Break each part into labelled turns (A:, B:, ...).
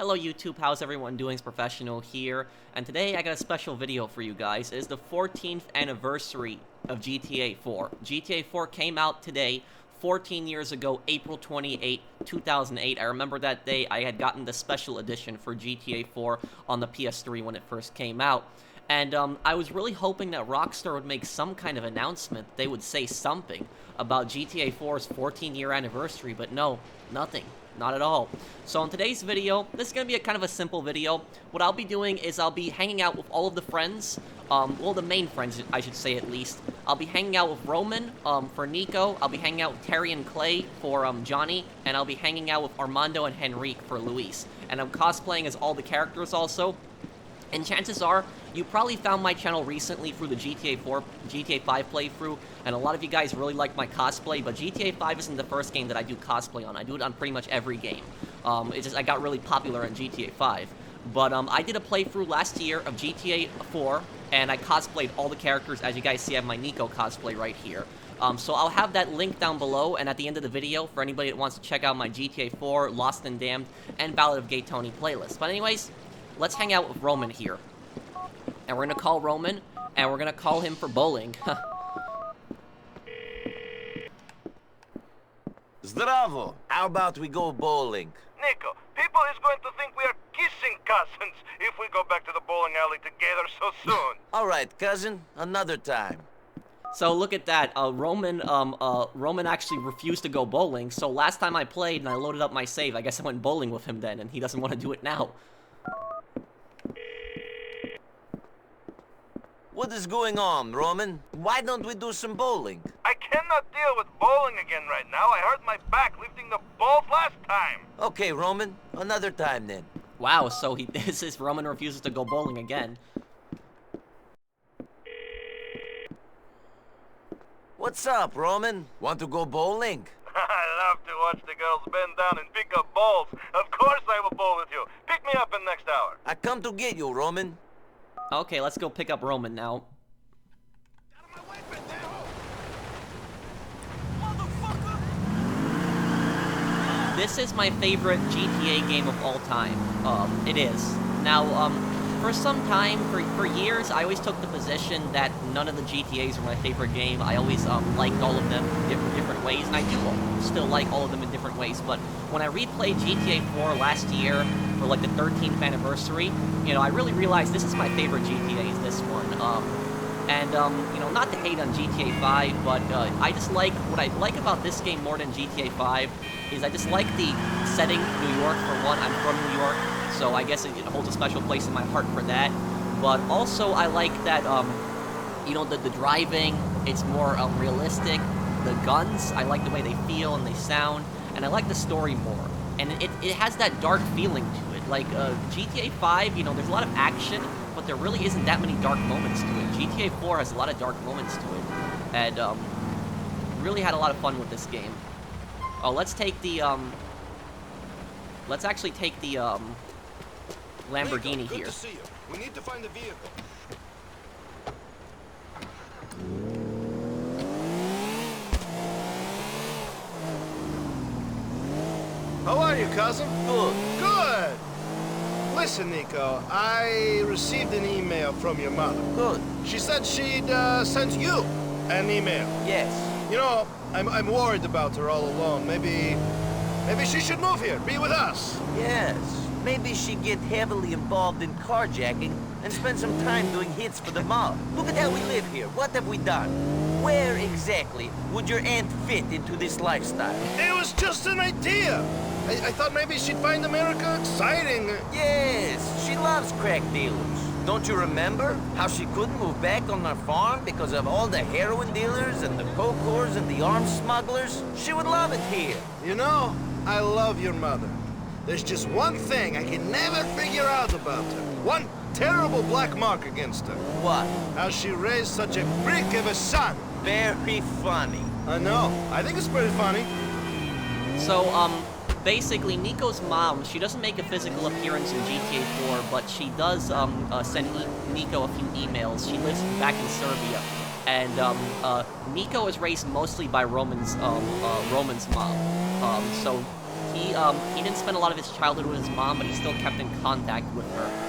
A: Hello YouTube, how's everyone doing? It's Professional here, and today I got a special video for you guys. It is the 14th anniversary of GTA 4. GTA 4 came out today, 14 years ago, April 28, 2008. I remember that day I had gotten the special edition for GTA 4 on the PS3 when it first came out. And I was really hoping that Rockstar would make some kind of announcement. They would say something about GTA 4's 14-year anniversary, but no, nothing. Not at all. So in today's video, this is going to be a kind of a simple video. What I'll be doing is I'll be hanging out with all of the friends, well, the main friends, I should say at least. I'll be hanging out with Roman for Niko. I'll be hanging out with Terry and Clay for Johnny. And I'll be hanging out with Armando and Henrique for Luis. And I'm cosplaying as all the characters also. And chances are, you probably found my channel recently through the GTA 5 playthrough, and a lot of you guys really like my cosplay, but GTA 5 isn't the first game that I do cosplay on. I do it on pretty much every game. It's just I got really popular in GTA 5. But I did a playthrough last year of GTA 4, and I cosplayed all the characters. As you guys see, I have my Niko cosplay right here. So I'll have that link down below, and at the end of the video, for anybody that wants to check out my GTA 4, Lost and Damned, and Ballad of Gay Tony playlist. But anyways, let's hang out with Roman here. And we're gonna call Roman, and we're gonna call him for bowling.
B: Zdravo! How about we go bowling?
C: Niko, people is going to think we are kissing cousins if we go back to the bowling alley together so soon.
B: Alright, cousin. Another time.
A: So look at that, Roman actually refused to go bowling, so last time I played and I loaded up my save, I guess I went bowling with him then, and he doesn't want to do it now.
B: What is going on, Roman? Why don't we do some bowling?
C: I cannot deal with bowling again right now. I hurt my back lifting the balls last time.
B: Okay, Roman. Another time then.
A: Wow, so Roman refuses to go bowling again.
B: What's up, Roman? Want to go bowling?
C: I love to watch the girls bend down and pick up balls. Of course I will bowl with you. Pick me up in next hour.
B: I come to get you, Roman.
A: Okay, let's go pick up Roman now. This is my favorite GTA game of all time. It is. Now, for some time, for years, I always took the position that none of the GTAs were my favorite game. I always liked all of them in different ways, and I do still like all of them in different ways. But when I replayed GTA 4 last year for like the 13th anniversary, you know, I really realized this is my favorite GTA, is this one. You know, not to hate on GTA 5, but I just like, what I like about this game more than GTA 5 is I just like the setting, New York for one. I'm from New York, so I guess it holds a special place in my heart for that. But also I like that, you know, the driving, it's more realistic. The guns, I like the way they feel and they sound, and I like the story more. And it has that dark feeling to it. Like GTA 5, you know, there's a lot of action, but there really isn't that many dark moments to it. GTA 4 has a lot of dark moments to it, and really had a lot of fun with this game. Oh, let's take the let's actually take the Lamborghini
C: Niko, good
A: here.
C: to see you. We need to find the vehicle. How are you, cousin?
B: Good.
C: Good! Listen, Niko, I received an email from your mother.
B: Good.
C: She said she'd sent you an email.
B: Yes.
C: You know, I'm worried about her all alone. Maybe she should move here, be with us.
B: Yes. Maybe she'd get heavily involved in carjacking and spend some time doing hits for the mob. Look at how we live here. What have we done? Where exactly would your aunt fit into this lifestyle?
C: It was just an idea. I thought maybe she'd find America exciting.
B: Yes, she loves crack dealers. Don't you remember how she couldn't move back on our farm because of all the heroin dealers and the coke whores and the arms smugglers? She would love it here.
C: You know, I love your mother. There's just one thing I can never figure out about her. One terrible black mark against her.
B: What?
C: How she raised such a brick of a son.
B: Very funny.
C: I know. I think it's pretty funny.
A: So, basically, Niko's mom, she doesn't make a physical appearance in GTA 4, but she does send Niko a few emails. She lives back in Serbia, and Niko is raised mostly by Roman's mom. So he didn't spend a lot of his childhood with his mom, but he still kept in contact with her.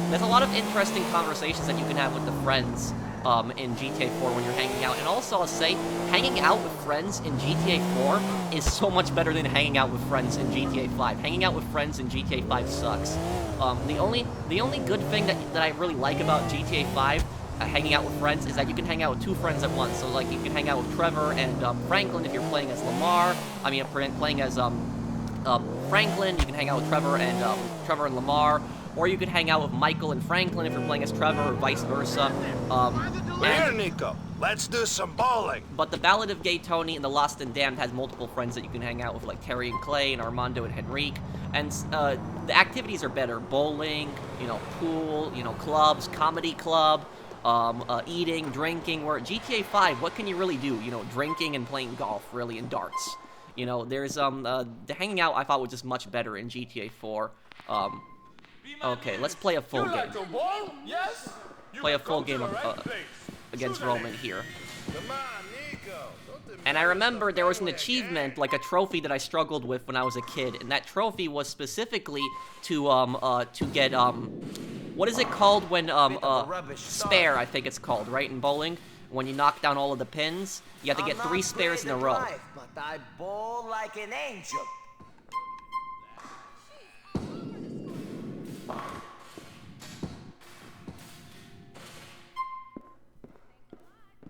A: There's a lot of interesting conversations that you can have with the friends in GTA 4 when you're hanging out. And also, I'll say, hanging out with friends in GTA 4 is so much better than hanging out with friends in GTA 5. Hanging out with friends in GTA 5 sucks. The only good thing that I really like about GTA 5, hanging out with friends, is that you can hang out with 2 friends at once. So, like, you can hang out with Trevor and Franklin if you're playing as Lamar. I mean, playing as Franklin. You can hang out with Trevor and Lamar. Or you could hang out with Michael and Franklin if you're playing as Trevor, or vice versa.
C: Here, Niko. Let's do some bowling.
A: But the Ballad of Gay Tony and the Lost and Damned has multiple friends that you can hang out with, like Terry and Clay and Armando and Henrique. And the activities are better. Bowling, pool, clubs, comedy club, eating, drinking. Where at GTA 5, what can you really do? Drinking and playing golf, really, and darts. There's the hanging out I thought was just much better in GTA 4. Okay, let's play a full game.
D: Yes?
A: Play a full game against Roman here.
C: Come on, Niko.
A: And I remember there was an achievement, like a trophy that I struggled with when I was a kid, and that trophy was specifically to get what is it called when spare, I think it's called, right, in bowling? When you knock down all of the pins, you have to get 3 spares in a row.
B: But I bowl like an angel.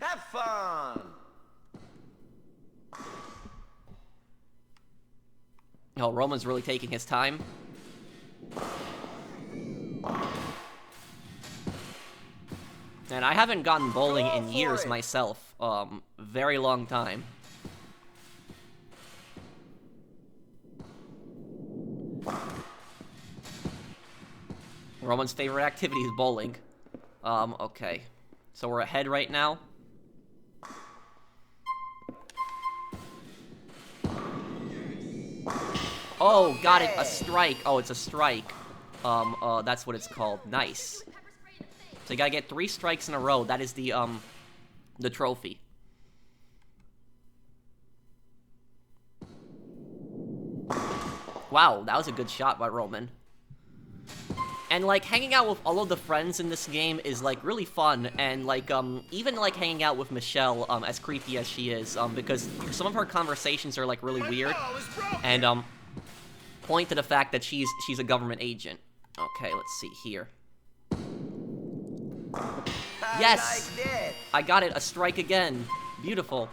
B: Have fun!
A: Oh, Roman's really taking his time. And I haven't gotten bowling in years myself. Very long time. Roman's favorite activity is bowling. Okay. So we're ahead right now. Oh, got it, a strike. Oh, it's a strike. That's what it's called. Nice. So you gotta get 3 strikes in a row. That is the trophy. Wow, that was a good shot by Roman. And, like, hanging out with all of the friends in this game is, like, really fun, and, like, even, like, hanging out with Michelle, as creepy as she is, because some of her conversations are, like, really weird, and, point to the fact that she's a government agent. Okay, let's see here. Yes! I got it, a strike again. Beautiful.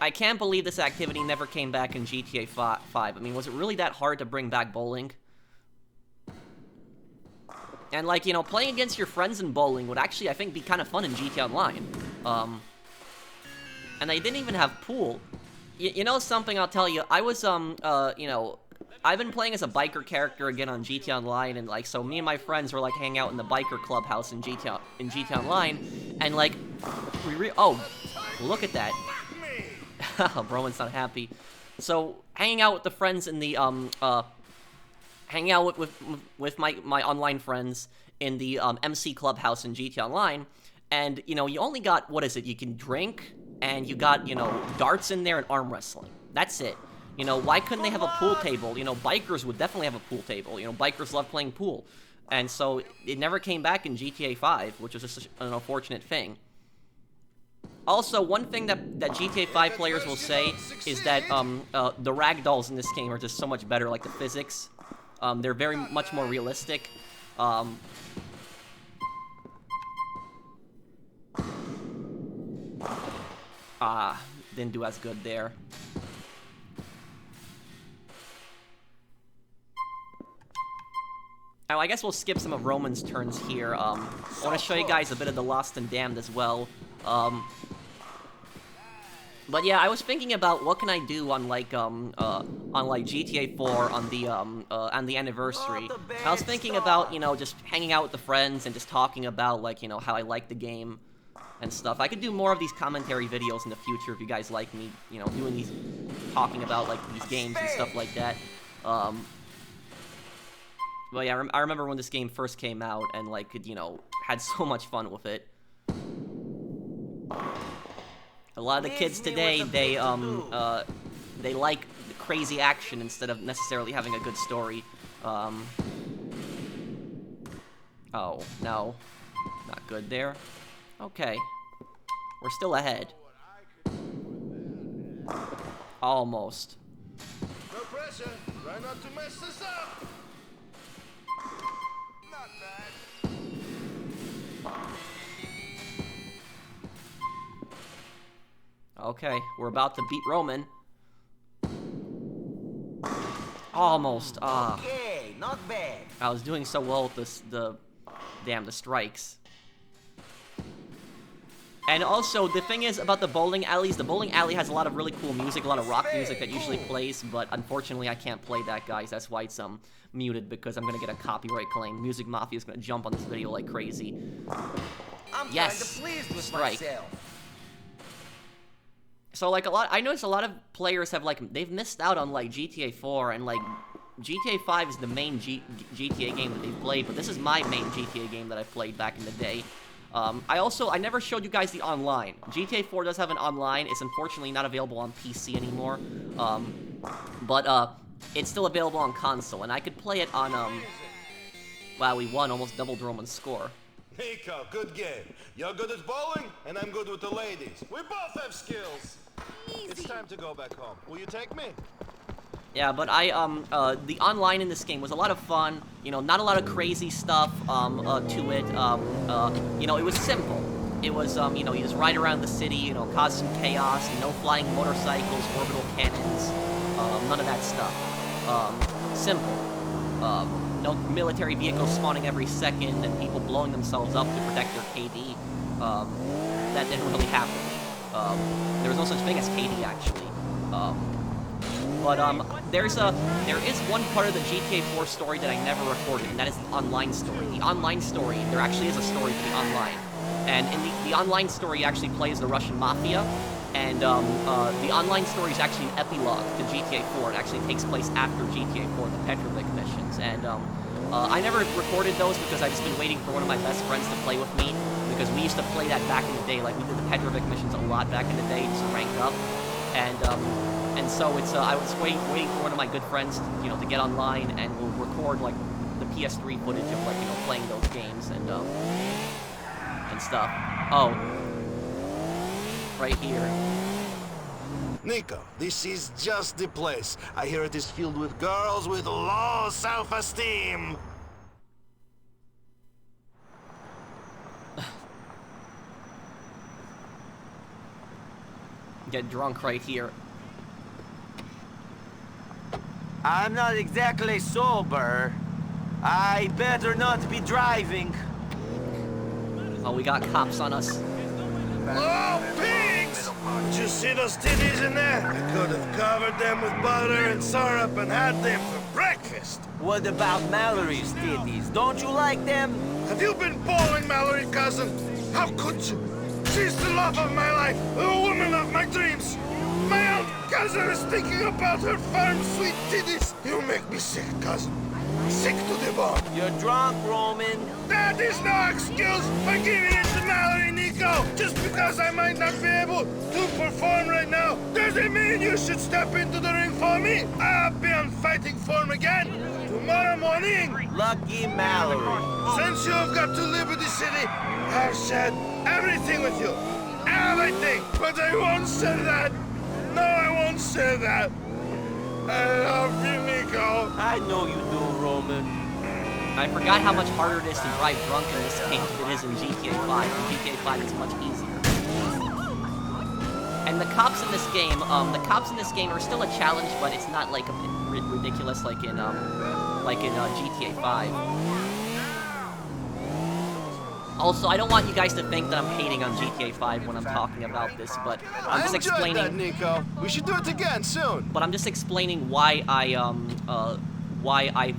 A: I can't believe this activity never came back in GTA 5. I mean, was it really that hard to bring back bowling? And, like, playing against your friends in bowling would actually, I think, be kind of fun in GTA Online. And they didn't even have pool. You know something, I'll tell you, I was, I've been playing as a biker character again on GTA Online, and, like, so me and my friends were, like, hanging out in the biker clubhouse in GTA Online, and, like, oh, look at that. Roman's not happy. So, hanging out with the friends in the, hanging out with my online friends in the, MC Clubhouse in GTA Online, and, you only got, what is it, you can drink, and you got, darts in there and arm wrestling. That's it. Why couldn't they have a pool table? Bikers would definitely have a pool table. Bikers love playing pool. And so, it never came back in GTA 5, which was just an unfortunate thing. Also, one thing that GTA 5 players will say is that the ragdolls in this game are just so much better, like the physics. They're very much more realistic. Didn't do as good there. Now, I guess we'll skip some of Roman's turns here. I want to show you guys a bit of the Lost and Damned as well. But yeah, I was thinking about what can I do on like GTA 4 on the anniversary. I was thinking about, just hanging out with the friends and just talking about, like, how I like the game and stuff. I could do more of these commentary videos in the future if you guys like me, doing these, talking about, like, these games and stuff like that. But yeah, I remember when this game first came out and, like, you know, had so much fun with it. A lot of the kids today, they like crazy action instead of necessarily having a good story. Oh, no. Not good there. Okay. We're still ahead. Almost.
C: No pressure. Try not to mess this up. Not bad.
A: Okay, we're about to beat Roman. Almost.
B: Okay, not bad.
A: I was doing so well with the strikes. And also, the thing is about the bowling alleys, the bowling alley has a lot of really cool music, a lot of rock music that usually plays, but unfortunately I can't play that, guys. That's why it's muted, because I'm gonna get a copyright claim. Music Mafia is gonna jump on this video like crazy.
B: I'm
A: Yes,
B: kind of pleased with
A: strike.
B: myself.
A: So, like, I noticed a lot of players have, like, they've missed out on, like, GTA 4, and, like, GTA 5 is the main GTA game that they've played, but this is my main GTA game that I played back in the day. I never showed you guys the online. GTA 4 does have an online. It's unfortunately not available on PC anymore, but it's still available on console, and I could play it on, wow, we won, almost doubled Roman's score.
C: Niko, good game. You're good at bowling, and I'm good with the ladies. We both have skills. It's time to go back home. Will you take me?
A: Yeah, but the online in this game was a lot of fun. You know, not a lot of crazy stuff to it. You know, it was simple. It was, you know, you just ride around the city, you know, cause some chaos, no flying motorcycles, orbital cannons, none of that stuff. Simple. No military vehicles spawning every second and people blowing themselves up to protect their KD. That didn't really happen. There was no such thing as KD, actually. But there is one part of the GTA 4 story that I never recorded, and that is the online story. The online story, there actually is a story for the online. And in the online story actually plays the Russian Mafia, and the online story is actually an epilogue to GTA 4. It actually takes place after GTA 4, the Petrovic missions. And I never recorded those because I've just been waiting for one of my best friends to play with me, because we used to play that back in the day. Like, we did the Petrovic missions a lot back in the day, just to rank up. And so it's I was waiting for one of my good friends, you know, to get online, and we'll record like the PS3 footage of, like, you know, playing those games and stuff. Oh, right here.
C: Niko, this is just the place. I hear it is filled with girls with low self-esteem.
A: Get drunk right here.
B: I'm not exactly sober. I better not be driving.
A: Oh, we got cops on us.
C: Oh, pigs! Did you see those titties in there? I could have covered them with butter and syrup and had them for breakfast.
B: What about Mallory's titties? Don't you like them?
C: Have you been bowling, Mallory, cousin? How could you? She's the love of my life, the woman of my dreams. My own cousin is thinking about her firm, sweet titties. You make me sick, cousin. Sick to the bone.
B: You're drunk, Roman.
C: That is no excuse for giving it to Mallory, Niko. Just because I might not be able to perform right now doesn't mean you should step into the ring for me. I'll be on fighting form again tomorrow morning.
B: Lucky Mallory.
C: Since you've got to Liberty City, I've shared everything with you. Everything. But I won't say that. No, I won't say that. I love you, Niko.
B: I know you do, Roman.
A: I forgot how much harder it is to drive drunk in this game than it is in GTA 5. In GTA 5, it's much easier. And the cops in this game, are still a challenge, but it's not like ridiculous like in GTA 5. Also, I don't want you guys to think that I'm hating on GTA 5 when I'm talking about this, but I'm just explaining.
C: I enjoyed that, Niko. We should do it again soon.
A: But I'm just explaining why I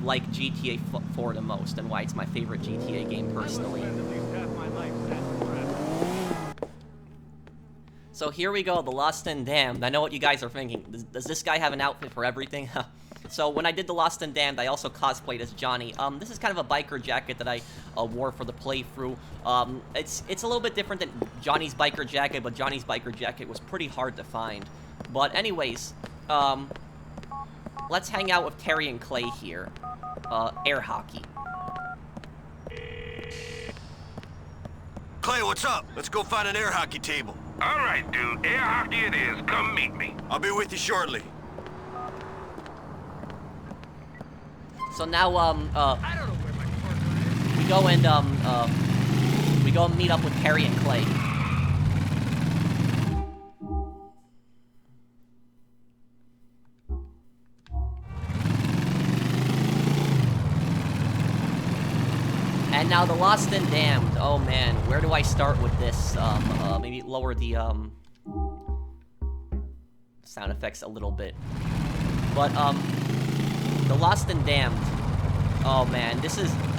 A: like GTA 4 the most and why it's my favorite GTA game personally. So here we go, the Lost and Damned. I know what you guys are thinking. Does this guy have an outfit for everything? So when I did the Lost and Damned, I also cosplayed as Johnny. This is kind of a biker jacket that I wore for the playthrough. It's a little bit different than Johnny's biker jacket, but Johnny's biker jacket was pretty hard to find. But anyways, let's hang out with Terry and Clay here. Air hockey.
D: Clay, what's up? Let's go find an air hockey table.
C: All right, dude. Air hockey it is. Come meet me.
D: I'll be with you shortly.
A: So now,
C: I don't know where my partner is.
A: we go and meet up with Terry and Clay. And now the Lost and Damned. Oh man, where do I start with this? Maybe lower the sound effects a little bit. But the Lost and Damned. Oh man,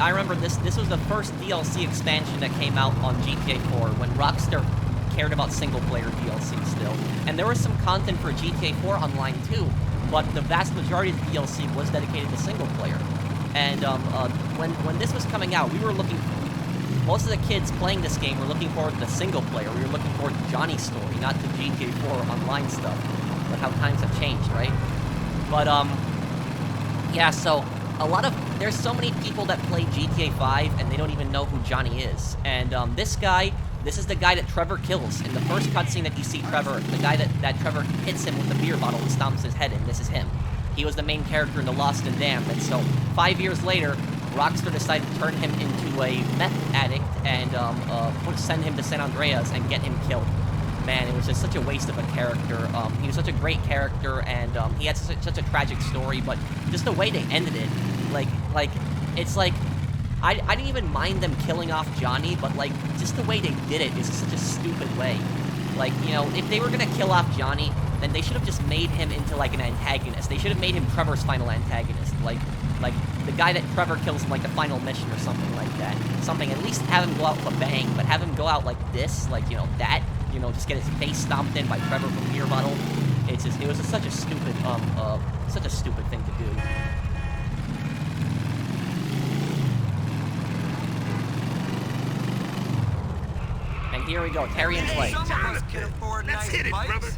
A: I remember this was the first DLC expansion that came out on GTA 4 when Rockstar cared about single player DLC still. And there was some content for GTA 4 online too, but the vast majority of the DLC was dedicated to single player. And when this was coming out, we were most of the kids playing this game were looking forward to the single player. We were looking forward to Johnny's story, not to GTA 4 online stuff. But how times have changed, right? But, yeah, so there's so many people that play GTA 5 and they don't even know who Johnny is. And, this is the guy that Trevor kills. In the first cutscene that you see Trevor, the guy that Trevor hits him with the beer bottle and stomps his head in, this is him. He was the main character in the Lost and Damned, and so 5 years later, Rockstar decided to turn him into a meth addict and send him to San Andreas and get him killed. Man, it was just such a waste of a character. He was such a great character, and he had such a tragic story, but just the way they ended it, it's like, I didn't even mind them killing off Johnny, but like, just the way they did it is such a stupid way. Like, you know, if they were gonna kill off Johnny, then they should have just made him into, like, an antagonist. They should have made him Trevor's final antagonist. Like the guy that Trevor kills in, like, the final mission or something like that. Something, at least have him go out with a bang, but have him go out like this, like, you know, that, you know, just get his face stomped in by Trevor from a beer bottle. It was just such a stupid, thing to do. And here we go, Terry and Clay.
C: Let's hit it, brother.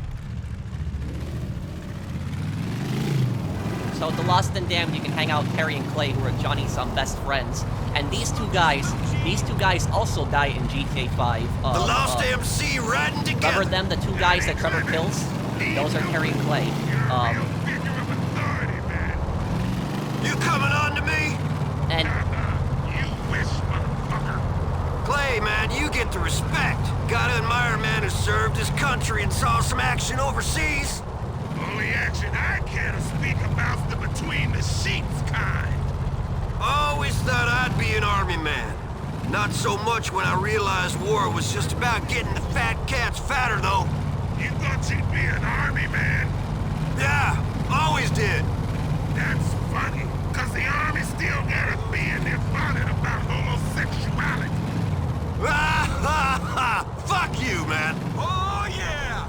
A: So at the Lost and Damned, you can hang out with Terry and Clay, who are Johnny's best friends. And these two guys also die in GTA 5.
D: The Lost MC riding together.
A: Remember them, the two guys that Trevor kills? Those are Terry and Clay.
D: You coming on to me?
A: And
C: You wish, motherfucker.
D: Clay, man, you get the respect. Gotta admire a man who served his country and saw some action overseas.
C: Only action I care to speak about the between the sheets kind.
D: Always thought I'd be an army man. Not so much when I realized war was just about getting the fat cats fatter, though.
C: You thought you'd be an army man?
D: Yeah, always did.
C: That's funny, cause the army still got a bee in their bonnet about homosexuality.
D: Ah, ha, ha! Fuck you, man! Oh, yeah!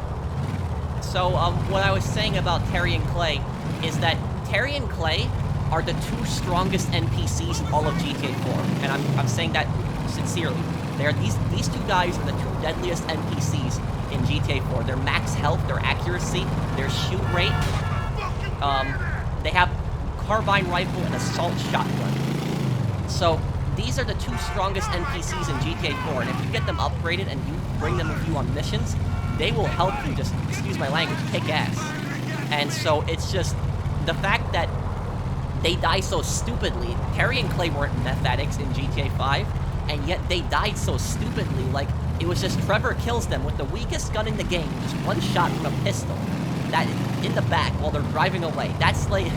A: so what I was saying about Terry and Clay is that Terry and Clay are the two strongest NPCs in all of GTA 4, and I'm saying that sincerely. These two guys are the two deadliest NPCs in GTA 4. Their max health, their accuracy, their shoot rate. They have carbine rifle and assault shotgun. So these are the two strongest NPCs in GTA 4, and if you get them upgraded and you bring them with you on missions, they will help you just, excuse my language, kick ass. And so it's just the fact that they die so stupidly. Terry and Clay weren't meth addicts in GTA 5, and yet they died so stupidly. Like, it was just Trevor kills them with the weakest gun in the game, just one shot from a pistol, that in the back while they're driving away. That's like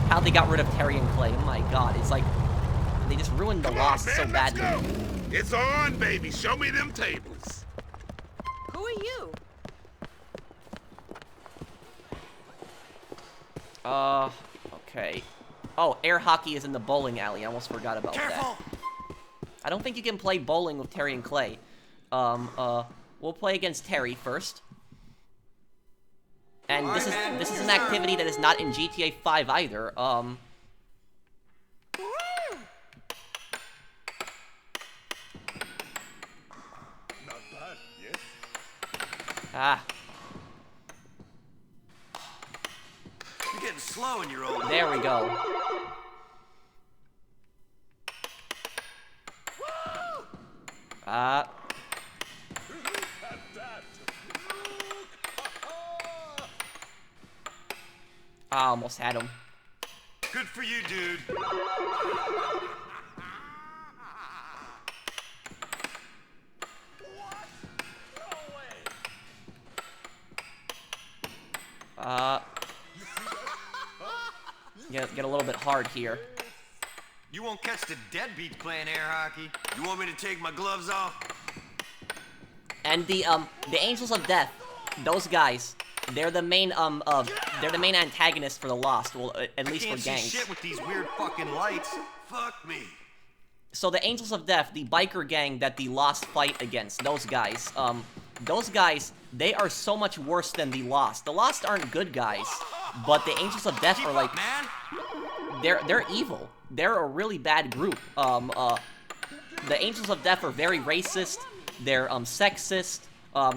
A: how they got rid of Terry and Clay. Oh my god, it's like they just ruined the Lost so badly.
C: Let's go. It's on, baby. Show me them tables.
E: Who are you?
A: Okay. Oh, air hockey is in the bowling alley. I almost forgot about that. I don't think you can play bowling with Terry and Clay. We'll play against Terry first. And this is an activity that is not in GTA 5 either.
C: Not bad, yes?
A: Ah,
D: You're getting slow in your old.
A: there we go. Ah. I almost had him.
D: Good for you, dude.
A: Get a little bit hard here.
D: You won't catch the deadbeats playing air hockey. You want me to take my gloves off?
A: And the Angels of Death, those guys, they're the main antagonists for the Lost. Well, at least for
D: Can't see
A: gangs.
D: shit with these weird fucking lights. Fuck me.
A: So the Angels of Death, the biker gang that the Lost fight against, those guys, they are so much worse than the Lost. The Lost aren't good guys, but the Angels of Death
D: Keep
A: are like,
D: up, man.
A: they're evil. They're a really bad group. The Angels of Death are very racist. They're sexist.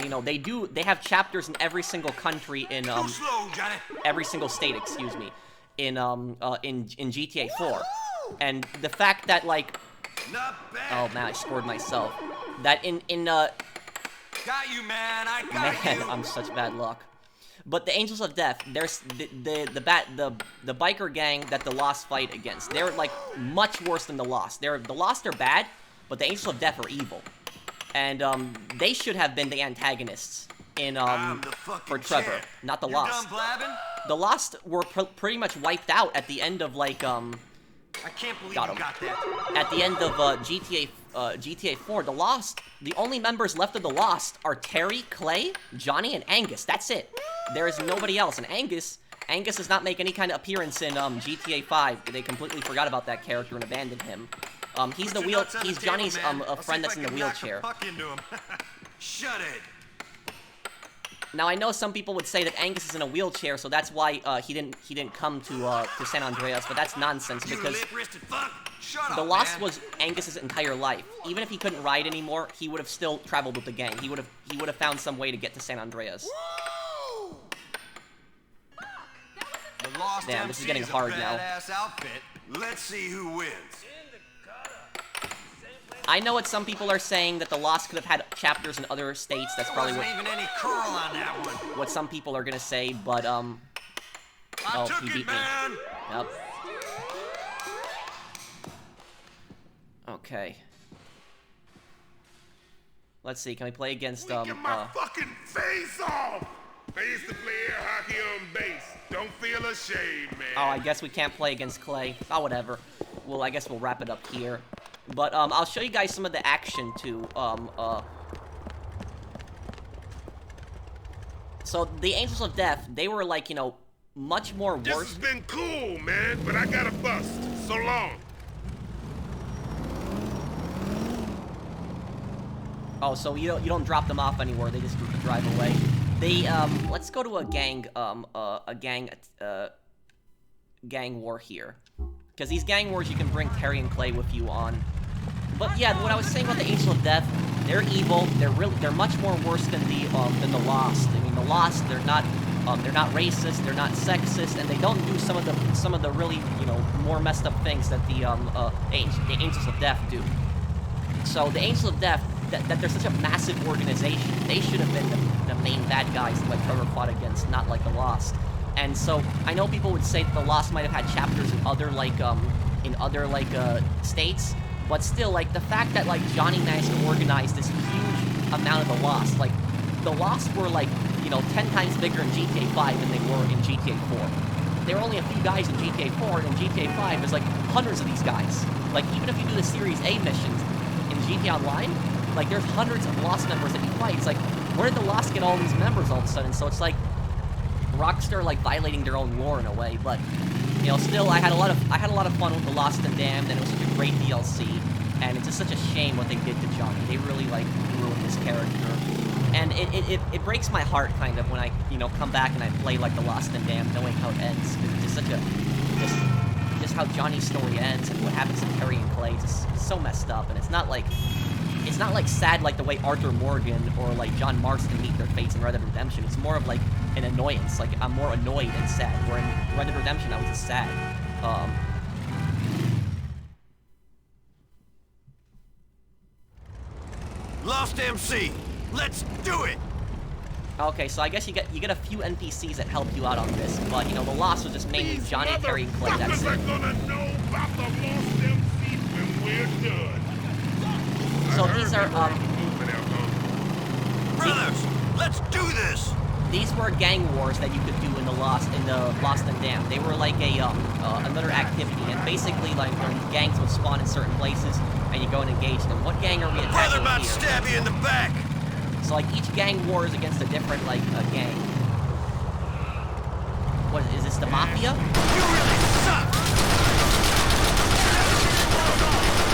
A: You know, they have chapters in every single country in
D: Too slow, Johnny.
A: every single state, excuse me, in GTA 4. And the fact that like,
D: Not bad.
A: oh man, I scored myself. That
D: Got you, man. I got
A: man,
D: you.
A: I'm such bad luck. But the Angels of Death, there's the biker gang that the Lost fight against. They're like much worse than the Lost. The Lost are bad, but the Angels of Death are evil. And they should have been the antagonists in
D: I'm the fucking
A: for Trevor,
D: champ.
A: not the
D: You
A: Lost.
D: done blabbing?
A: The Lost were pretty much wiped out at the end of like
D: I can't believe
A: Got
D: you
A: him.
D: got that.
A: at the end of GTA 4. The Lost, the only members left of the Lost are Terry, Clay, Johnny, and Angus. That's it. There is nobody else. And Angus does not make any kind of appearance in GTA 5. They completely forgot about that character and abandoned him. He's
D: Put your nuts on the
A: he's
D: table,
A: Johnny's
D: man.
A: a
D: I'll see
A: friend
D: if
A: that's
D: I
A: in the
D: can knock
A: wheelchair.
D: puck into him. Shut it.
A: Now I know some people would say that Angus is in a wheelchair, so that's why he didn't come to San Andreas, but that's nonsense
D: You
A: because
D: lip-wristed fuck. Shut
A: the
D: up,
A: Lost
D: man.
A: was Angus's entire life. Even if he couldn't ride anymore, he would have still traveled with the gang. He would have found some way to get to San Andreas.
D: The Lost
A: Damn, this is getting
D: MC
A: hard
D: a
A: now.
D: badass outfit. Let's see who wins.
A: I know what some people are saying, that the Lost could have had chapters in other states. That's
D: There
A: probably
D: wasn't even any curl on that one.
A: what some people are gonna say, but
D: I
A: oh,
D: took
A: he
D: it,
A: beat me.
D: man.
A: Yep. Okay. Let's see, can we play against
C: Get my fucking face off! I used to play air hockey on base. Don't feel ashamed, man.
A: oh, I guess we can't play against Clay. Oh, whatever. Well, I guess we'll wrap it up here. But I'll show you guys some of the action too. So the Angels of Death, they were like, you know, much more
C: This
A: worse.
C: has been cool, man, but I got a bust. So long.
A: Oh, so you don't drop them off anywhere. They just drive away. They let's go to a gang war here, because these gang wars you can bring Terry and Clay with you on. But yeah, what I was saying about the Angels of Death, they're evil. They're much more worse than the Lost. I mean, the Lost, they're not racist, they're not sexist, and they don't do some of the really, you know, more messed up things that the Angels of Death do. So the Angels of Death, that they're such a massive organization, they should have been the main bad guys that like Trevor fought against, not like the Lost. And so I know people would say that the Lost might have had chapters in other states, but still, like, the fact that like Johnny managed to organize this huge amount of the Lost, like the Lost were like, you know, 10 times bigger in GTA 5 than they were in GTA 4. There were only a few guys in GTA 4, and in GTA 5 there's like hundreds of these guys. Like, even if you do the Series A missions in GTA Online, like, there's hundreds of Lost members that you fight. It's like, where did the Lost get all these members all of a sudden? So it's like Rockstar like violating their own lore in a way, but you know, still I had a lot of fun with the Lost and Damned, and it was such a great DLC, and it's just such a shame what they did to Johnny. They really like ruined his character. And it breaks my heart, kind of, when I, come back and I play, like, The Lost and Damned, knowing how it ends. It's just such a... Just how Johnny's story ends and what happens to Terry and Clay. It's just so messed up, and it's not like sad like the way Arthur Morgan or, like, John Marston meet their fates in Red Dead Redemption. It's more of, like, an annoyance. Like, I'm more annoyed and sad, where in Red Dead Redemption, I was just sad.
D: Lost MC, let's do it!
A: Okay, so I guess you get a few NPCs that help you out on this, but, the Lost was just mainly Johnny, Terry, and Clay, that's
C: are
A: it.
C: gonna know about the Lost MC when we're done.
A: So these are,
D: Brothers, let's do this!
A: these were gang wars that you could do in the Lost and Damned. They were like another activity, and basically, like, gangs would spawn in certain places, and you go and engage them. What gang are we attacking
D: Brother about to
A: here?
D: stab you in the back!
A: So, like, each gang war is against a different, like, gang. What, is this the Mafia?
D: You really suck!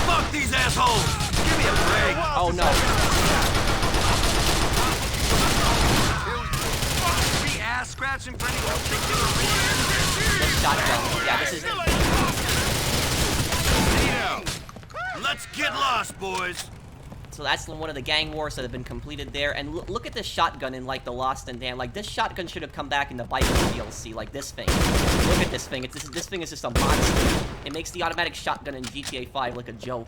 D: Fuck these assholes! Give me a break!
A: Oh, no.
D: Be ass scratching for any particular reason?
A: This shotgun. Yeah, this is...
D: Let's get lost, boys!
A: So that's one of the gang wars that have been completed there. And look at this shotgun in, like, the Lost and Damned. Like, this shotgun should have come back in the Vikings DLC, like this thing. Look at this thing. This thing is just a monster. It makes the automatic shotgun in GTA 5 like a joke.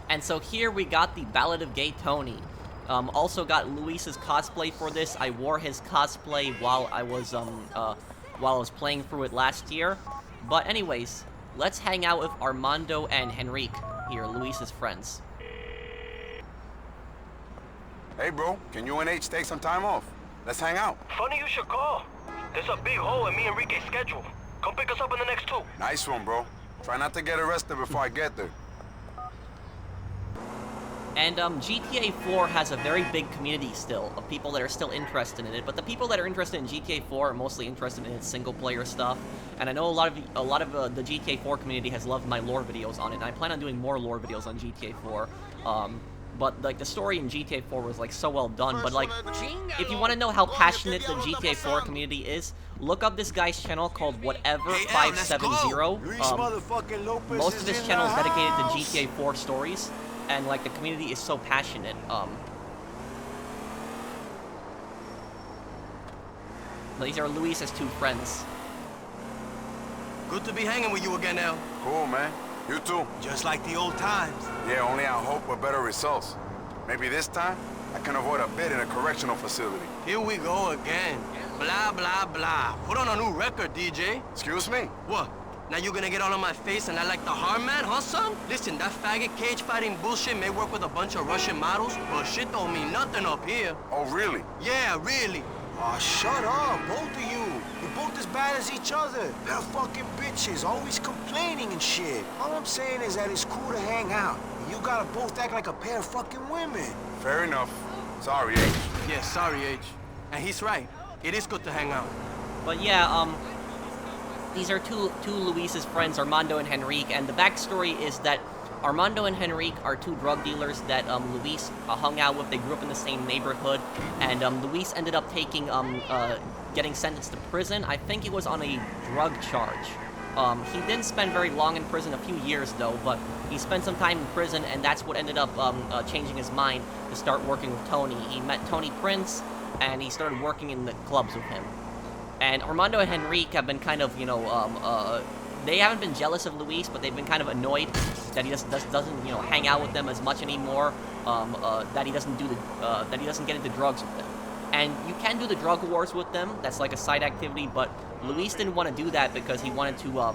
A: And so here we got the Ballad of Gay Tony. Also got Luis's cosplay for this. I wore his cosplay while I was playing through it last year. But anyways, let's hang out with Armando and Henrique here, Luis's friends.
F: Hey, bro, can you and H take some time off? Let's hang out.
G: Funny you should call. There's a big hole in me and Enrique's schedule. Come pick us up in the next 2.
F: Nice one, bro. Try not to get arrested before I get there.
A: And GTA 4 has a very big community still of people that are still interested in it, but the people that are interested in GTA 4 are mostly interested in its single-player stuff. And I know a lot of the GTA 4 community has loved my lore videos on it, and I plan on doing more lore videos on GTA 4. But like the story in GTA 4 was like so well done. But like, if you want to know how passionate the GTA 4 community is, look up this guy's channel called Whatever570. Most of his channel is dedicated to GTA 4 stories. And, like, the community is so passionate, These are Luis's 2 friends.
G: Good to be hanging with you again, El.
F: Cool, man. You too.
G: Just like the old times.
F: Yeah, only I hope for better results. Maybe this time, I can avoid a bid in a correctional facility.
G: Here we go again. Blah, blah, blah. Put on a new record, DJ.
F: Excuse me?
G: What? Now you gonna get all on my face and I like the hard man, huh, son? Listen, that faggot cage fighting bullshit may work with a bunch of Russian models, but shit don't mean nothing up here.
F: Oh, really?
G: Yeah, really.
H: Aw, shut up, both of you. You're both as bad as each other. They're fucking bitches, always complaining and shit. All I'm saying is that it's cool to hang out. You gotta both act like a pair of fucking women.
F: Fair enough. Sorry, H.
G: Yeah, sorry, H. And he's right. It is good to hang out.
A: But yeah, these are two Luis's friends, Armando and Henrique, and the backstory is that Armando and Henrique are 2 drug dealers that Luis hung out with. They grew up in the same neighborhood, and Luis ended up getting sentenced to prison. I think it was on a drug charge. He didn't spend very long in prison, a few years though, but he spent some time in prison, and that's what ended up changing his mind to start working with Tony. He met Tony Prince, and he started working in the clubs with him. And Armando and Henrique have been kind of, they haven't been jealous of Luis, but they've been kind of annoyed that he doesn't hang out with them as much anymore. That he doesn't get into drugs with them. And you can do the drug wars with them. That's like a side activity, but Luis didn't want to do that because he wanted to.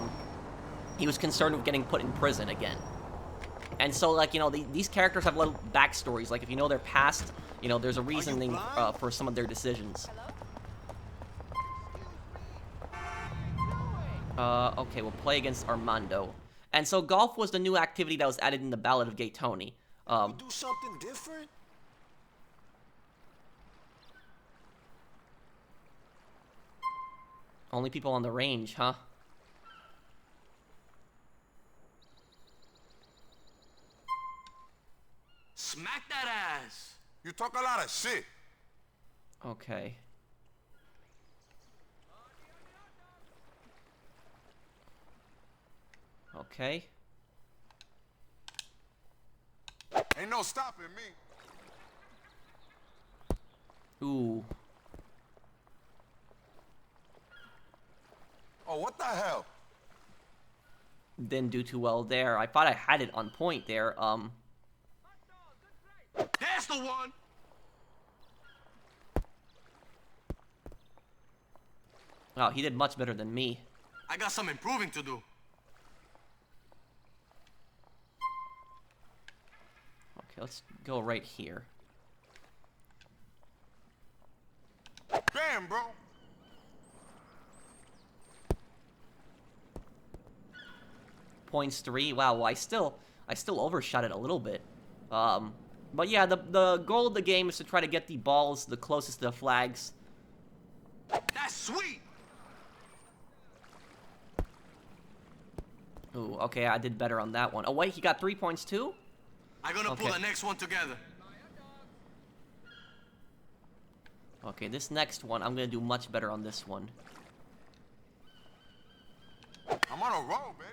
A: He was concerned with getting put in prison again. And so, like, these characters have little backstories. Like, if you know their past, there's a reasoning for some of their decisions. Okay, we'll play against Armando. And so golf was the new activity that was added in the Ballad of Gay Tony.
H: Do something different?
A: Only people on the range, huh?
G: Smack that ass.
F: You talk a lot of shit.
A: Okay. Okay.
F: Ain't no stopping me.
A: Ooh.
F: Oh, what the hell?
A: Didn't do too well there. I thought I had it on point there.
G: That's the one.
A: Oh, he did much better than me.
G: I got some improving to do.
A: Okay, let's go right here.
F: Damn, bro.
A: Points 3. Wow, well, I still overshot it a little bit. But yeah, the goal of the game is to try to get the balls the closest to the flags.
G: That's sweet.
A: Ooh, okay, I did better on that one. Oh wait, he got 3 points too?
G: I'm gonna pull
A: Okay.
G: the next one together.
A: Okay, this next one, I'm gonna do much better on this one.
F: I'm on a roll, baby.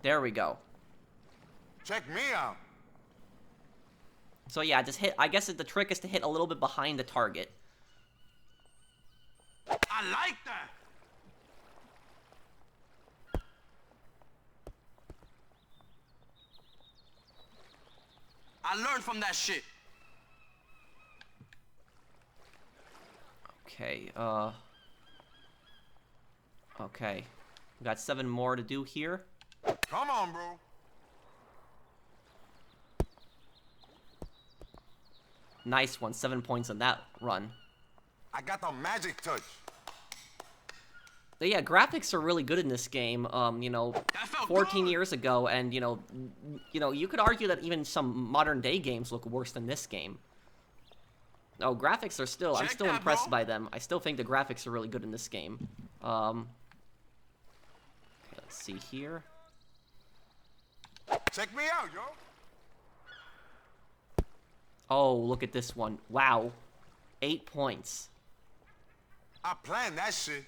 A: There we go.
F: Check me out.
A: So yeah, just hit, I guess the trick is to hit a little bit behind the target.
G: I like that. I learned from that shit.
A: Okay, okay. We got 7 more to do here.
F: Come on, bro.
A: Nice one, 7 points on that run.
F: I got the magic touch.
A: But yeah, graphics are really good in this game. You know,
G: That felt
A: 14
G: good.
A: years ago, and you know, you could argue that even some modern day games look worse than this game. Oh, graphics are still, I'm
G: Check
A: still
G: that,
A: impressed
G: bro.
A: by them. I still think the graphics are really good in this game. Okay, let's see here.
F: Check me out, yo.
A: Oh, look at this one. Wow. 8 points.
F: I planned that shit.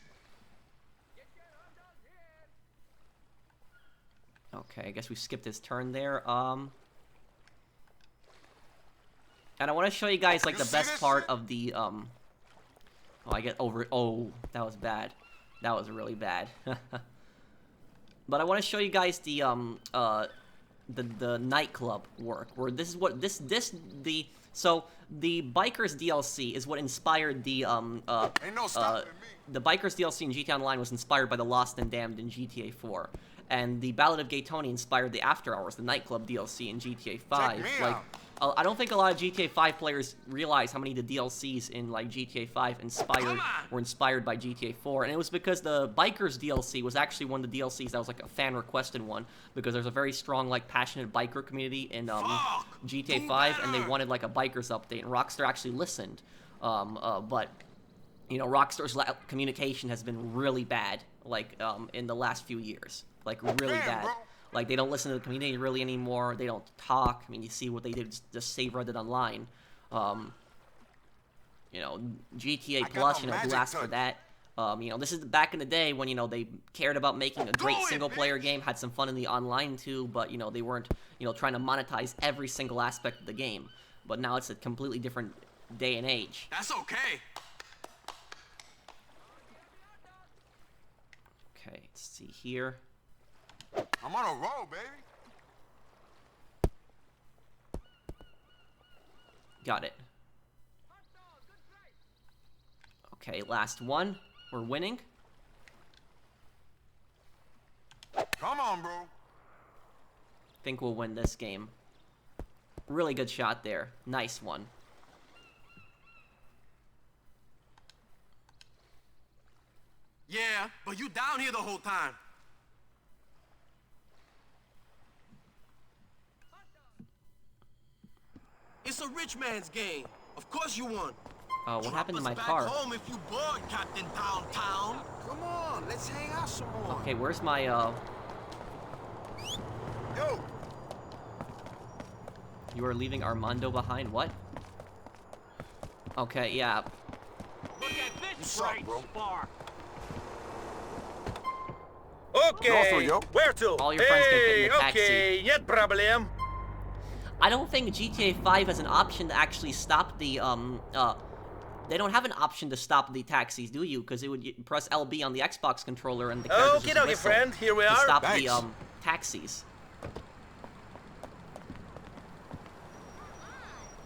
A: Okay, I guess we skipped his turn there. And I want to show you guys, like,
F: You
A: the
F: see
A: best
F: this
A: part
F: shit?
A: of the, Oh, I get over... Oh, that was bad. That was really bad. But I want to show you guys the Nightclub work, where this is what... So, the Bikers DLC is what inspired the,
F: Ain't no stopping me.
A: the Bikers DLC in GTA Online was inspired by the Lost and Damned in GTA 4. And the Ballad of Gay Tony inspired the After Hours, the Nightclub DLC in GTA 5.
F: me
A: Like,
F: out.
A: I don't think a lot of GTA 5 players realize how many of the DLCs in, like, GTA 5 were inspired by GTA 4. And it was because the Bikers DLC was actually one of the DLCs that was, like, a fan-requested one, because there's a very strong, like, passionate biker community in GTA 5, and they wanted, like, a Bikers update, and Rockstar actually listened. But, you know, Rockstar's communication has been really bad, like, in the last few years. Like, really
F: Damn,
A: bad.
F: bro.
A: Like, they don't listen to the community really anymore. They don't talk. I mean, you see what they did, just save Reddit Online. You know, GTA
F: got
A: Plus,
F: the
A: you know, who
F: magic
A: asked for
F: touch.
A: that? You know, this is back in the day when, you know, they cared about making a great
G: it,
A: single-player
G: bitch.
A: game, had some fun in the online, too, but, you know, they weren't, you know, trying to monetize every single aspect of the game. But now it's a completely different day and age.
G: That's okay.
A: Okay, let's see here.
F: I'm on a roll, baby.
A: Got it. Okay, last one. We're winning.
F: Come on, bro.
A: Think we'll win this game. Really good shot there. Nice one.
G: Yeah, but you down here the whole time. It's a rich man's game. Of course you won.
A: What happened to my
G: Back
A: car?
G: home if you bored, Captain Downtown.
H: Come on, let's hang out some more.
A: Okay, where's my,
H: Yo!
A: You are leaving Armando behind? What? Okay, yeah.
G: Look at this
F: What's up, bro?
G: spark.
F: Okay, yo.
C: Where to?
A: All your friends can fit in the taxi.
C: Okay, нет проблем.
A: I don't think GTA 5 has an option to actually stop the, they don't have an option to stop the taxis, do you? Because it would press LB on the Xbox controller and the characters
C: Okay,
A: just
C: okay,
A: whistle
C: friend, here we
A: to
C: are.
A: stop
F: Thanks.
A: the, taxis.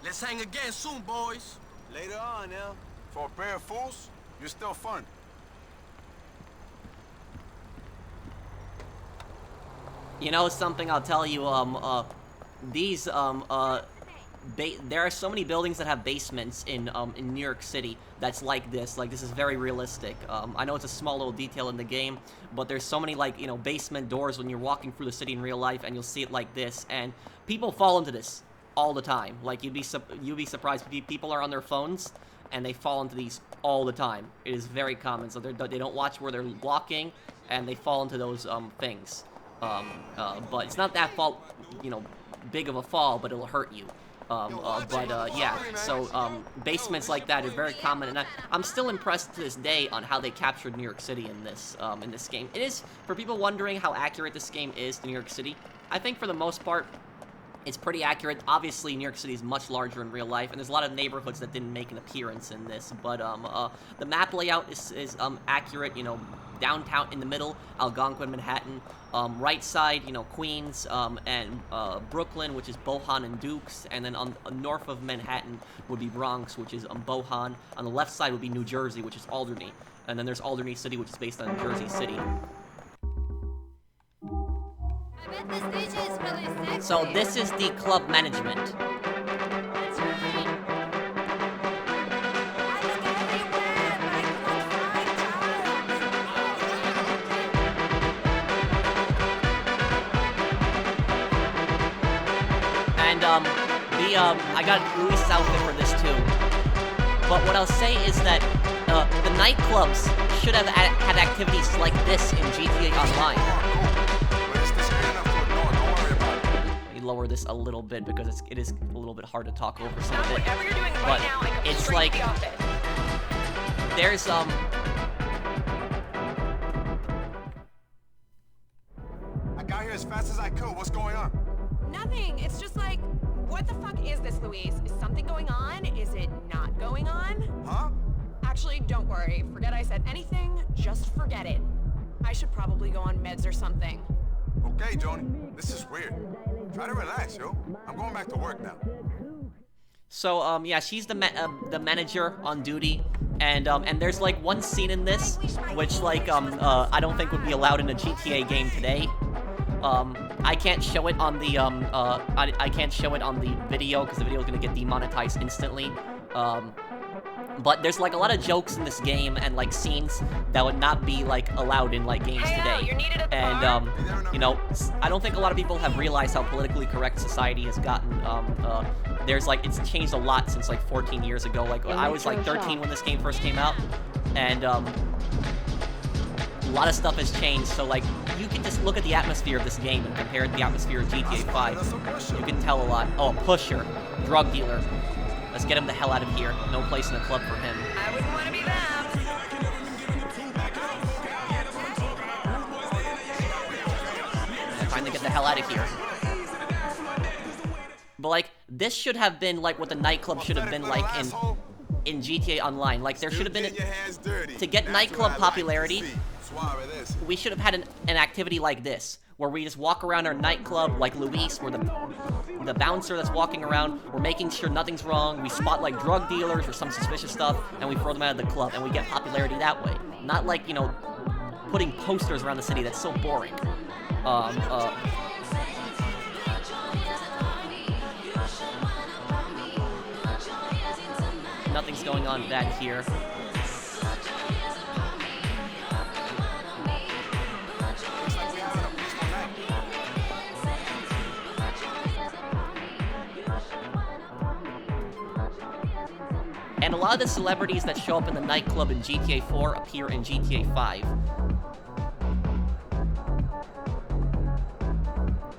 G: Let's hang again soon, boys.
H: Later on, now.
F: For a pair of fools, you're still fun.
A: You know something, I'll tell you, these, there are so many buildings that have basements in New York City that's like this. Like, this is very realistic. I know it's a small little detail in the game, but there's so many, like, you know, basement doors when you're walking through the city in real life, and you'll see it like this, and people fall into this all the time. Like, you'd be surprised. People are on their phones, and they fall into these all the time. It is very common, so they don't watch where they're walking, and they fall into those, things. But it's not that big of a fall, but it'll hurt you. Yeah, so, basements like that are very common, and I'm still impressed to this day on how they captured New York City in this game. It is, for people wondering how accurate this game is to New York City, I think for the most part, it's pretty accurate. Obviously, New York City is much larger in real life, and there's a lot of neighborhoods that didn't make an appearance in this, but, the map layout is accurate, you know, downtown in the middle, Algonquin, Manhattan, right side, you know, Queens, and, Brooklyn, which is Bohan and Dukes, and then on north of Manhattan would be Bronx, which is, Bohan, on the left side would be New Jersey, which is Alderney, and then there's Alderney City, which is based on Jersey City.
E: I bet this DJ is really sexy.
A: So this is the club management.
E: That's right. I look everywhere,
A: And, I got Luis's outfit for this too. But what I'll say is that, the nightclubs should have had activities like this in GTA Online.
F: But it's discreet enough to ignore. Don't worry about it.
A: Let me lower this a little bit because it is a little bit hard to talk over some of it.
E: Whatever you're doing right
A: But
E: now, I go
A: it's
E: straight
A: like,
E: to the office.
A: there's,
F: I got here as fast as I could. What's going on?
E: Nothing. It's just like, what the fuck is this, Luis? Is something going on? Is it not going on?
F: Huh?
E: Actually, don't worry. Forget I said anything. Just forget it. I should probably go on meds or something.
F: Okay, Joni. This is weird. Try to relax, yo. I'm going back to work now.
A: so, yeah, she's the manager on duty, and there's, like, one scene in this, which, like, I don't think would be allowed in a GTA game today. I can't show it on the, I can't show it on the video, because the video is gonna get demonetized instantly. But there's, like, a lot of jokes in this game and, like, scenes that would not be, like, allowed in, like, games today.
E: You're needed at the
A: And,
E: bar?
A: you know, I don't think a lot of people have realized how politically correct society has gotten. There's, like, it's changed a lot since, like, 14 years ago. Like, I was, like, 13 when this game first came out, and, a lot of stuff has changed, so, like, you can just look at the atmosphere of this game and compare it to the atmosphere of GTA 5. You can tell a lot. Oh, a pusher. Drug dealer. Let's get him the hell out of here. No place in the club for him.
E: I wouldn't want to be them.
A: Time to get the hell out of here. But, like, this should have been, like, what the nightclub should have been like in GTA Online. Like, there should have been... To get nightclub popularity, we should have had an activity like this, where we just walk around our nightclub like Luis, where the bouncer that's walking around, we're making sure nothing's wrong, we spot, like, drug dealers or some suspicious stuff, and we throw them out of the club, and we get popularity that way. Not like, you know, putting posters around the city. That's so boring. Nothing's going on bad here. And a lot of the celebrities that show up in the nightclub in GTA 4 appear in GTA 5.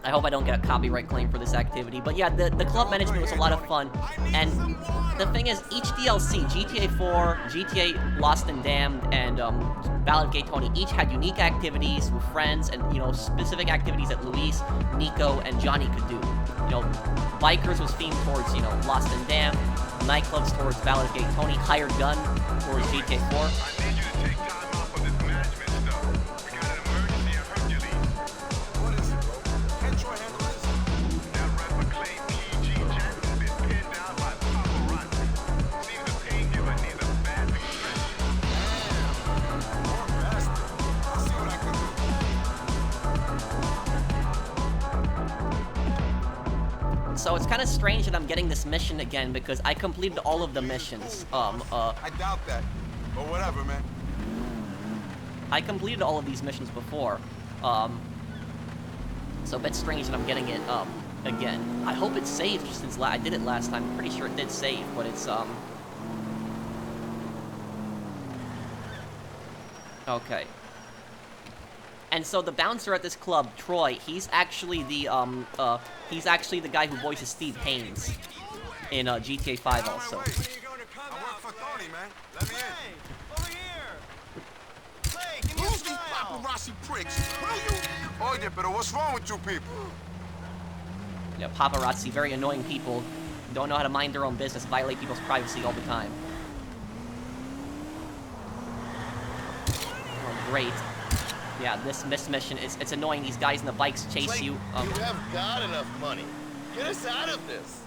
A: I hope I don't get a copyright claim for this activity. But yeah, the club management was a lot of fun. And the thing is, each DLC, GTA 4, GTA Lost and Damned, and Ballad of Gay Tony, each had unique activities with friends and, you know, specific activities that Luis, Niko, and Johnny could do. You know, Bikers was themed towards, you know, Lost and Damned, Nightclubs towards Ballad of Gay Tony, Hired Gun towards GTA 4. So it's kind of strange that I'm getting this mission again because I completed all of the missions.
F: I doubt that, but whatever, man.
A: I completed all of these missions before. So a bit strange that I'm getting it again. I hope it saved just since I did it last time. I'm pretty sure it did save, but it's okay. And so the bouncer at this club, Troy, he's actually the guy who voices Steve Haynes in GTA 5 also.
F: I work for Tony, man. Let me in.
C: Over here! Hey, give me
F: Who's these paparazzi pricks? Oye, pero what's wrong with you people?
A: Yeah, paparazzi, very annoying people. Don't know how to mind their own business, violate people's privacy all the time. Oh, great. Yeah, this mission is it's annoying. These guys in the bikes chase you.
C: You have got enough money. Get us out of this.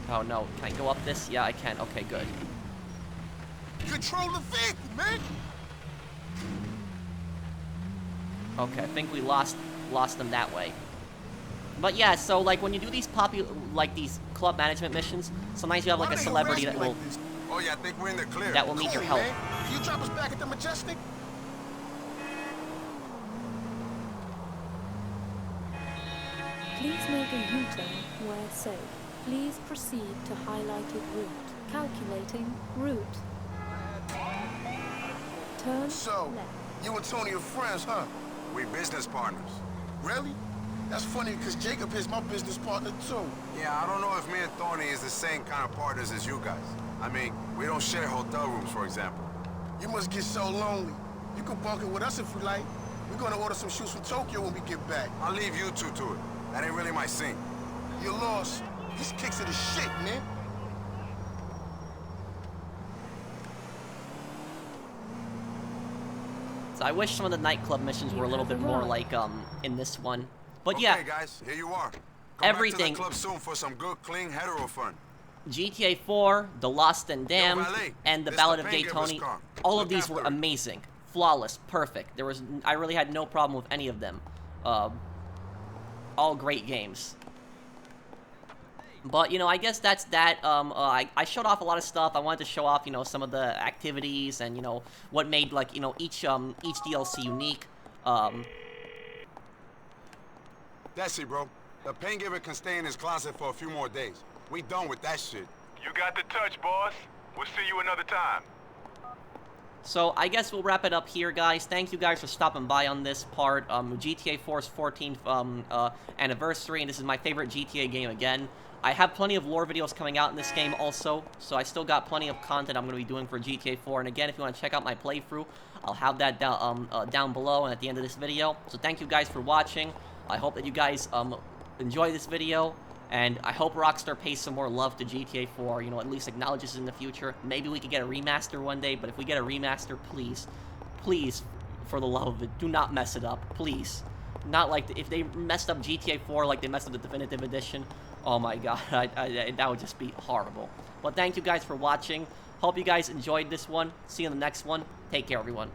A: Oh no, can I go up this? Yeah, I can. Okay, good.
C: Control the vehicle, man.
A: Okay, I think we lost them that way. But yeah, so like when you do these these club management missions, sometimes you have like a celebrity that will
F: Oh yeah, I think we're in the clear.
A: that will need your help.
C: Man. Can you drop us back at the Majestic?
I: Please make a U-turn where safe. Please proceed to highlighted route. Calculating route. Turn
C: So,
I: left.
C: you and Tony are friends, huh?
F: We business partners.
C: Really? That's funny because Jacob is my business partner too.
F: Yeah, I don't know if me and Tony is the same kind of partners as you guys. I mean, we don't share hotel rooms, for example.
C: You must get so lonely. You can bunk it with us if you like. We're gonna order some shoes from Tokyo when we get back.
F: I'll leave you two to it. That ain't really my scene.
C: You're lost. These kicks are the shit, man.
A: So I wish some of the nightclub missions were a little bit more like in this one. But
F: Okay,
A: yeah,
F: guys, here you are. Come
A: everything.
F: back to the club soon for some good, clean hetero fun.
A: GTA 4, The Lost and Damned,
F: valet,
A: and The
F: this
A: Ballad
F: the
A: of Gay
F: pain giver's
A: Tony.
F: car.
A: All of
F: Look
A: these were
F: after it.
A: amazing, flawless, perfect. I really had no problem with any of them. All great games. But, you know, I guess that's that. I showed off a lot of stuff. I wanted to show off, you know, some of the activities and, you know, what made, like, you know, each DLC unique.
F: That's it, bro. The pain giver can stay in his closet for a few more days. We done with that shit.
J: You got the touch, boss. We'll see you another time.
A: So I guess we'll wrap it up here, guys. Thank you guys for stopping by on this part. GTA 4's 14th anniversary, and this is my favorite GTA game again. I have plenty of lore videos coming out in this game also, so I still got plenty of content I'm going to be doing for GTA 4. And again, if you want to check out my playthrough, I'll have that down below and at the end of this video. So thank you guys for watching. I hope that you guys enjoy this video, and I hope Rockstar pays some more love to GTA 4, you know, at least acknowledges it in the future. Maybe we could get a remaster one day, but if we get a remaster, please, please, for the love of it, do not mess it up, please. Not like, if they messed up GTA 4 like they messed up the Definitive Edition, oh my god, that would just be horrible. But thank you guys for watching. Hope you guys enjoyed this one. See you in the next one. Take care, everyone.